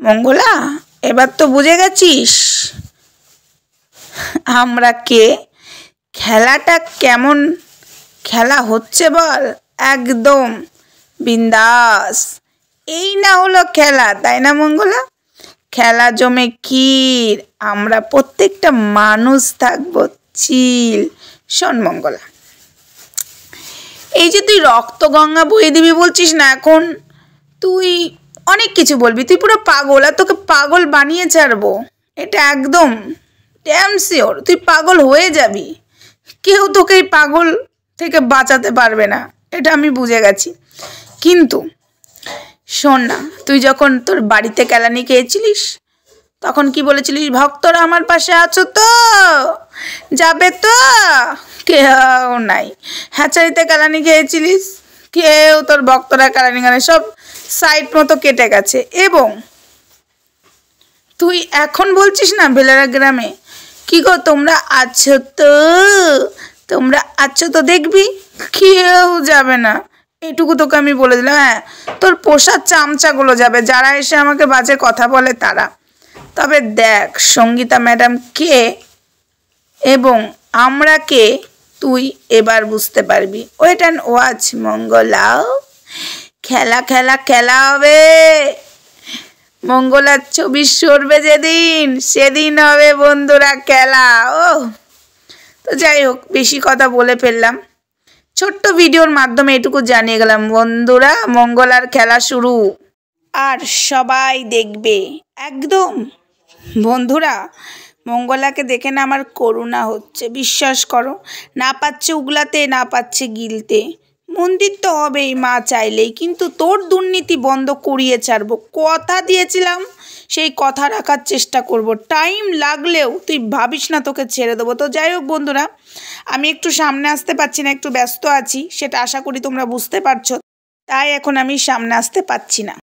মঙ্গলা, এবার তো বুঝে গেছিস আমরা কে, খেলাটা কেমন খেলা হচ্ছে বল? একদম বিন্দাস। এই না হলো খেলা, তাই না মঙ্গলা? খেলা জমে ক্ষীর, আমরা প্রত্যেকটা মানুষ থাকবো চিল। শোন মঙ্গলা, এই যে তুই রক্ত গঙ্গা বয়ে দিবি বলছিস না, এখন তুই অনেক কিছু বলবি, তুই পুরো পাগল, আর তোকে পাগল বানিয়ে ছাড়বো, এটা একদম ড্যাম শিওর। তুই পাগল হয়ে যাবি, কেউ তোকে এই পাগল থেকে বাঁচাতে পারবে না, এটা আমি বুঝে গেছি। কিন্তু শোন না, তুই যখন তোর বাড়িতে কেলানি খেয়েছিলিস তখন কি বলেছিলিস? ভক্তরা আমার পাশে আছো তো, যাবে তো? কেউ নাই। হ্যাচারিতে কেলানি খেয়েছিলিস, কেউ তোর ভক্তরা কেলানি খানে, সব সাইড মতো কেটে গেছে। এবং তুই এখন বলছিস না বেলারা গ্রামে, কি গো তোমরা আছো তো, তোমরা আছো তো, দেখবি কেউ যাবে না, এটুকু তোকে আমি বলে দিলাম। হ্যাঁ, তোর পোষার চামচাগুলো যাবে, যারা এসে আমাকে বাজে কথা বলে তারা। তবে দেখ সঙ্গীতা ম্যাডাম কে এবং আমরা কে তুই এবার বুঝতে পারবি। ওয়েট অ্যান্ড ওয়াচ মঙ্গলাও, খেলা খেলা খেলা হবে। মঙ্গলার ছবি সরবে যেদিন, সেদিন হবে বন্ধুরা খেলা। ও তো যাই হোক, বেশি কথা বলে ফেললাম, ছোট্ট ভিডিওর মাধ্যমে এটুকু জানিয়ে গেলাম বন্ধুরা, মঙ্গলার খেলা শুরু, আর সবাই দেখবে একদম। বন্ধুরা, মঙ্গলাকে দেখে না আমার করুণা হচ্ছে, বিশ্বাস করো। না পাচ্ছে উগলাতে, না পাচ্ছে গিলতে, মন্দির তো হবেই মা চাইলেই, কিন্তু তোর দুর্নীতি বন্ধ করিয়ে ছাড়বো, কথা দিয়েছিলাম, সেই কথা রাখার চেষ্টা করব। টাইম লাগলেও তুই ভাবিস না তোকে ছেড়ে দেবো। তো যাই হোক বন্ধুরা, আমি একটু সামনে আসতে পারছি না, একটু ব্যস্ত আছি, সেটা আশা করি তোমরা বুঝতে পারছো, তাই এখন আমি সামনে আসতে পারছি না।